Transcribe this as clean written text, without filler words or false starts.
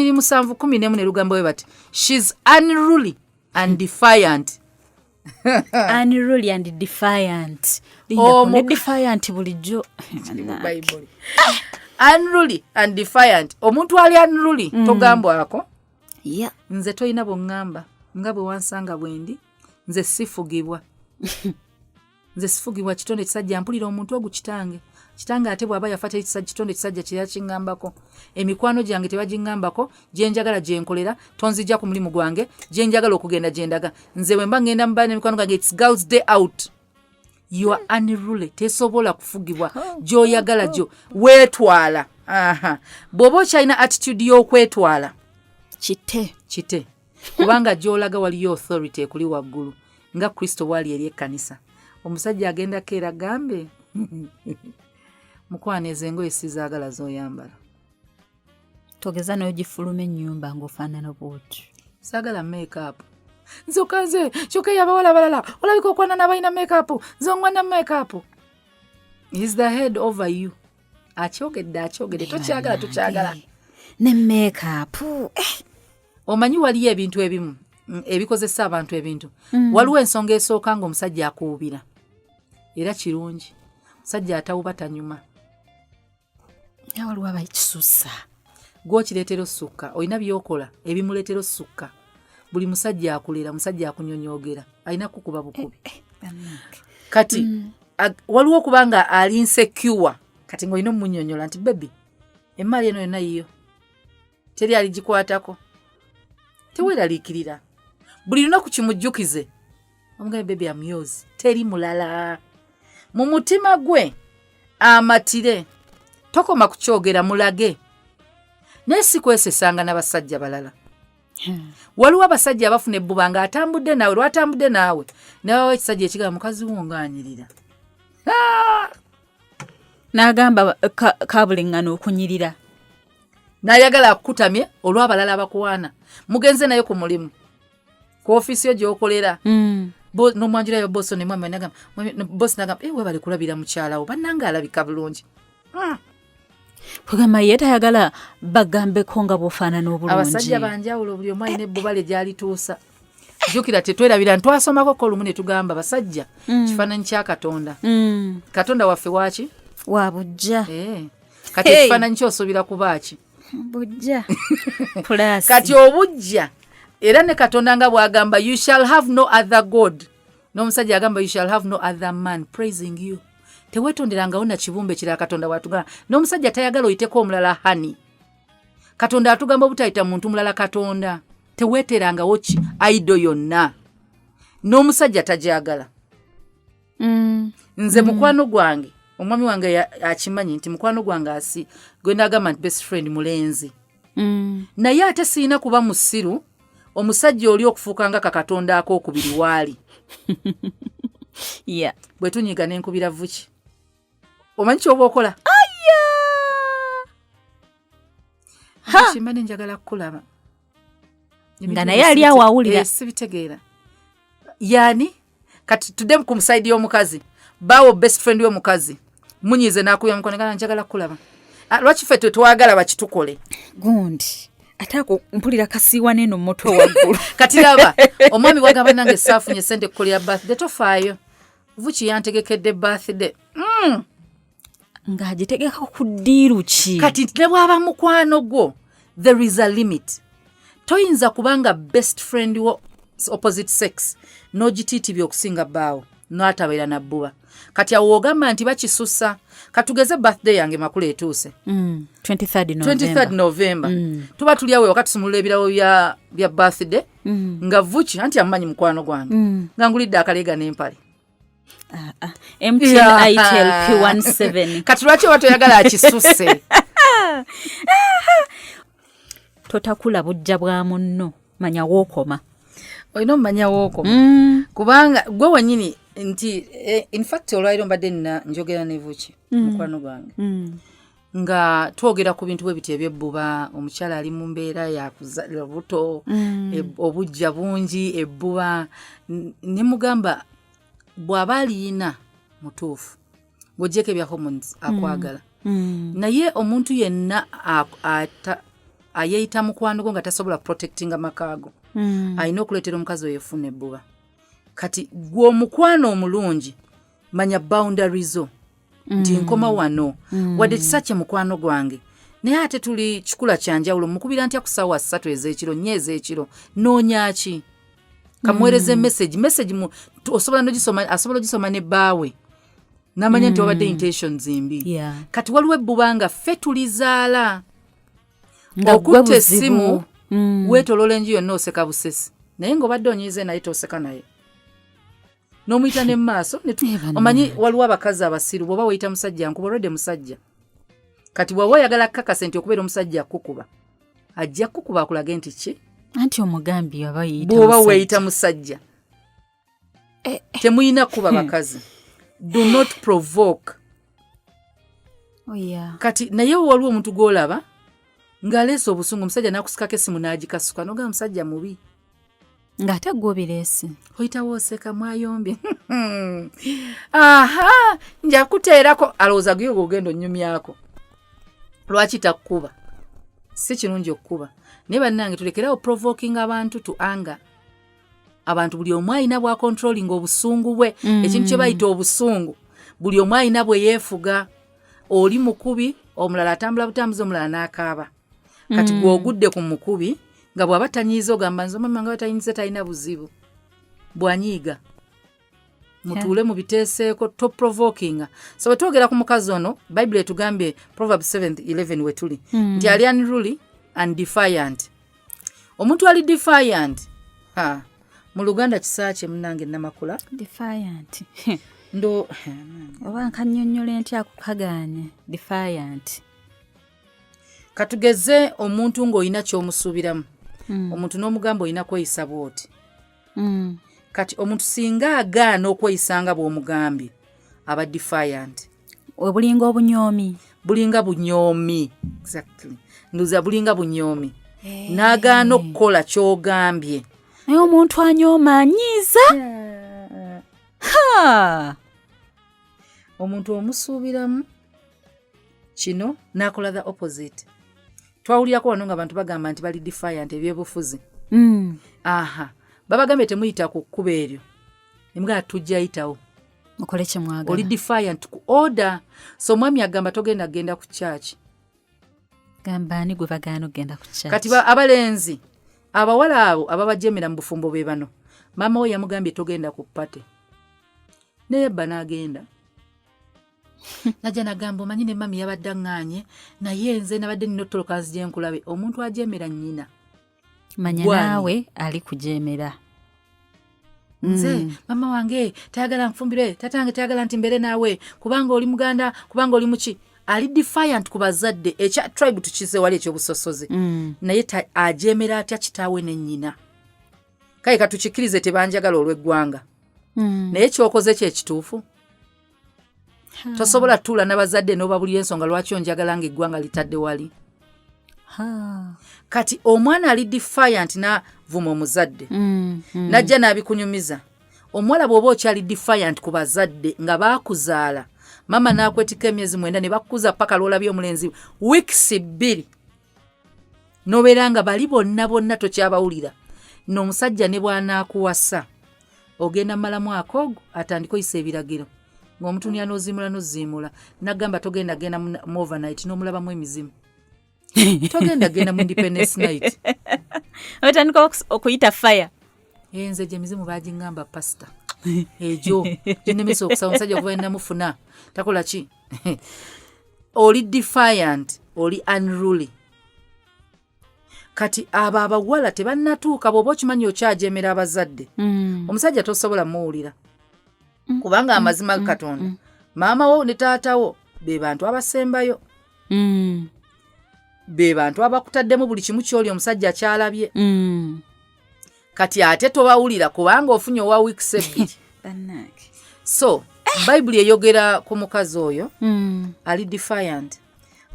7:14 ne Lugamba we bati she's unruly and defiant. Unruly and defiant. Ne defiant bulijjo. Bible. Unruly and defiant. Omuntu ali unruly Togambwako. Yeah. Nze toyina bongamba nga bwe wansanga bwendi nze sifugibwa. Nze sifugibwa kitonde kisajja mpulira omuntu ogu kitange ate bwaba yafata kitonde kisajja kya kingambako emikwano gyange tebagingambako gyenjagala gyenkolera tonzijja ku mulimu gwange gyenjagala okugenda gyendaga nze bwe mba ngenda mbana emikwano gange it's girls day out. You are unruly tesobola kufugibwa gyoyagala gyo weetwala. Bw'oba okyalina attitude y'okwetwala kite kubanga gyolaga waliyo authority ekuli waggulu nga Kristo wali eri ekkanisa. Omusajja agenda keera gambe mukwaneze engoye sizaagala z'oyambala togeza nayo gifuluma ennyumba ng'ofaanana bw'otyo. Saagala make-up nzoka nze kyokka y'abawala balala olabika okwana n'abalina make-up nze ongwana make-up. Is the head over you. Akyogedde tokyagala ne make-up. Omanyi waliyo ebintu ebimu ebikozesa abantu ebintu. Waliwo ensonga esooka ng'omusajja akuwubira era kirungi musajja atawuba tanyuma. Waliwo abayikisusa gw'okireetera osukka olina byokola ebimuleetera osukka. Buli musajja akulera musajja akunyonyoogera alina kukuba bukubi. Kati waliwo kubanga ali insecure kati ng'olina omunyonyola nti bebi emmali eno yonna yiyo teri aligikwatako teweeraliikirira buli lunaku kimujjukize omugambe bebi am yours teri mulala mu mutima gwe amatire tokoma kukyogera mulage naye si kwesesanga n'abasajja balala. Waliwo abasajja abafuna ebbuba nga atambudde naawe lwatambudde naawe nawe ekisajja ekigamba mukazi wo ngaanyirira n'agamba kabuliŋŋana okunyirira n'ayagala akutamye olw'abalala abakuwaana mugenze naye ku mulimu ku ofiisi yo gy'okolera n'omwanjirayo boso ne mwami nagamba bosi nagamba we bali kulabira mukyalawo bannanga alabika bulungi. Kugamba ye tayagala bagambeko nga bw'ofaanana obulungi. Abasajja banjawulo buli omu alina ebbuba lye gy'alituusa. Jjukira tetwerabira ntwasomako ko lumu ne tugamba basajja kifaananyi kya Katonda. Katonda waffe waaki? Wa bujja. Kati ekifaananyi kyosuubira kuba ki? Bujja. Plus. Kati obujja era ne Katonda nga bw'agamba you shall have no other god. N'omusajja agamba you shall have no other man praising you. Teweetonderangawo na kibumbe kirala Katonda bw'atugamba. N'omusajja tayagala oyiteko omulala hani. Katonda atugamba obutayita muntu mulala Katonda. Teweeterangawo aido yonna. N'omusajja tajagala. Nze mukwano gwange omwami wange akimanyi nti mukwano gwange gwe nagamba nti best friend mulenzi. Naye ate siina kuba musiru omusajja oli okufuuka nga Katonda ak'okubiri waali. Yeah. Bwe tunyiga n'enkubira vuki. Omanyi ky'oba okola? Kimane njagala kukulaba. Nga naye ali awo awulira. Sibitegeera. Yani kati tudde ku musaidi y'omukazi. Bawo best friend y'omukazi. Munyize n'akuya mukono nga njagala kukulaba. Lwaki ffe twagala bakitukole? Gundi. Atako mpulira kasiwa neno moto waggulu. Kati laba omwami wagamba nange saafunye sente kukolera birthday tofaayo. Vuki yantegekedde birthday. Ng'agitegeka ku ddiiru ki? Kati ne bw'aba mukwano gwo there is a limit. Toyinza kubanga best friend wo opposite sex n'ogitiitibya okusinga bbaawo n'atabeera na bbuba. Kati awo ogamba nti bakisusa. Katugeze birthday yange Makula etuuse. 23rd November. Tuba tuli awo wakati tumulula ebirawo bya birthday. Nga vuki anti amanyi mukwano gwange. Nga ngulidde akalega n'empale. MTN ITL P17. Kati lwaki watoyagala akisusse? Totakula bujja bwa munno manya wookoma. Olina omumanya wookoma. Kubanga gwe wennyini nti in fact olwaliro mbadde njogera ne vuki mukwano gwange. Nga twogera ku bintu bwe biti ebyebbuba omukyala ali mu mbeera yakuzala buto obujja bungi ebbuba ne mugamba bw'aba alina mutuufu ng'ogyeko ebya hormones akwagala naye omuntu yenna ayeeyita mukwano gwo nga tasobola protectinga makaago alina okuleetera omukazi oyo efuna ebbuba. Kati gwe omukwano omulungi manya boundary zo nti nkoma wano wadde kisa kye mukwano gwange naye ate tuli kikula kyanjawulo mukubira ntya ku ssaawa 3 ez'ekiro 4 ez'ekiro noonya ki kamuweereze message asobola ogisoma ne bbaawe n'amanya nti wabadde intentions mbi. Kati waliwo ebbuba nga ffe tulizaala okutta essimu weetoloola enju yonna oseka busesi naye ng'obadde onyiize naye toseka naye n'omuyita ne maaso omanyi waliwo abakazi abasiru bw'oba weyita musajja nkuba olwedde musajja kati bw'oba oyagala kukakasa nti okubeera omusajja kukuba ajja kukuba akulage nti ki anti omugambi bw'oba weeyita musajja temuyina kuba bakazi do not provoke. Kati naye waliwo omuntu gw'olaba ng'aleese obusungu omusajja n'akusikako essimu n'agikasuka n'ogamba musajja mubi ng'ate gw'obireese oyitawo oseka mwayombye aha nja kuteerako alowooza gwe ogenda onnyumyako lwaki takkuba si kirungi okkuba naye bannange tulekerawo provoking abantu to anger. Abantu buli omu alina bwa controlling obusungu bwe ekintu kye bayita obusungu buli omu alina bwe yeefuga oli mukubi omulala atambula butambuzi omulala n'akaaba kati gw'ogudde ku mukubi nga bw'aba tanyiiza ogamba nze mama nga batayinyize talina buzibu bwanyiiga mutuule mu biteeseeko to provoking. So bwe twogera ku mukazi ono Bible etugambye Proverbs 7:11 we tuli nti ali unruly and defiant. Omuntu ali defiant mu Luganda kisakye munnange Namakula defiant ndo oba nkannyonnyola ntya akukagaanye defiant. Katugeze omuntu ng'olina ky'omusuubiramu omuntu n'omugamba olina kweyisa bw'oti kati omuntu singa agaana okweyisanga bw'omugambye aba defiant. bulinga bunyoomi exactly nduza bulinga bunyoomi n'agaana okukola ky'ogambye naye omuntu anyooma anyiiza omuntu omusuubiramu kino n'akola the opposite. Twawulirako wano nga abantu bagamba nti bali defiant ebyobufuzi babagambye temuyita ku kkuba eryo emugaa tujja yitawo mukole kye mwagala oli defiant ku order. So omwami agamba togenda ku church gamba ani gwe bagaana ogenda ku church. Kati abalenzi abawala abo ababajemera mu bufumbo be bano maama we yamugambye togenda ku pate naye bba n'agenda najja nagamba omanyi ne mami yabadde aŋŋaanye naye nze nabadde nina otolokanzi gye nkulabe omuntu ajemera nnyina manya naawe ali kujemera nze mama wange tayagala nfumbire tatange tayagala nti mbere naawe kubanga oli muganda kubanga oli muki ali defiant ku bazadde ekya tribe tukize wali ekyobusosoze naye ajemera atya kitaawe ne nnyina kale katukikirize tebanjagala olw'eggwanga naye kyokoze kyekituufu tosobola tuula n'abazadde n'obabulira ensonga lwaki onjagala ng'eggwanga litadde wali. Kati omwana ali defiant n'avuma omuzadde najja n'abikunyumiza omuwala bw'oba okyali defiant ku bazadde nga baakuzaala mama n'akwetika emyezi 9 ne bakukuza paka lwolabye omulenzi weeks 2 n'obeera nga bali bonna tokyabawulira n'omusajja ne bw'anaakuwasa ogenda malamu akogo atandika oyisa ebiragiro ng'omuntu n'oziimula nagamba togenda genda mu overnight n'omulabamu emizimu togenda genda mu independence night otandika okuyita fire nze gye emizimu baagingamba pasita egyo ginemesa okusaba omusajja okuva enamufuna takola ki oli defiant oli unruly. Kati abo abawala tebannatuuka bw'oba okimanyi okyajemera abazadde omusajja tosobola muwulira kubanga amazima Katonda maama wo ne taata wo be bantu abasembayo be bantu abakutaddemu buli kimu ky'oli omusajja kyalabye kati ate tobawulira kubanga ofunye owa weeks 2 so Bible eyogera ku mukazi oyo ali defiant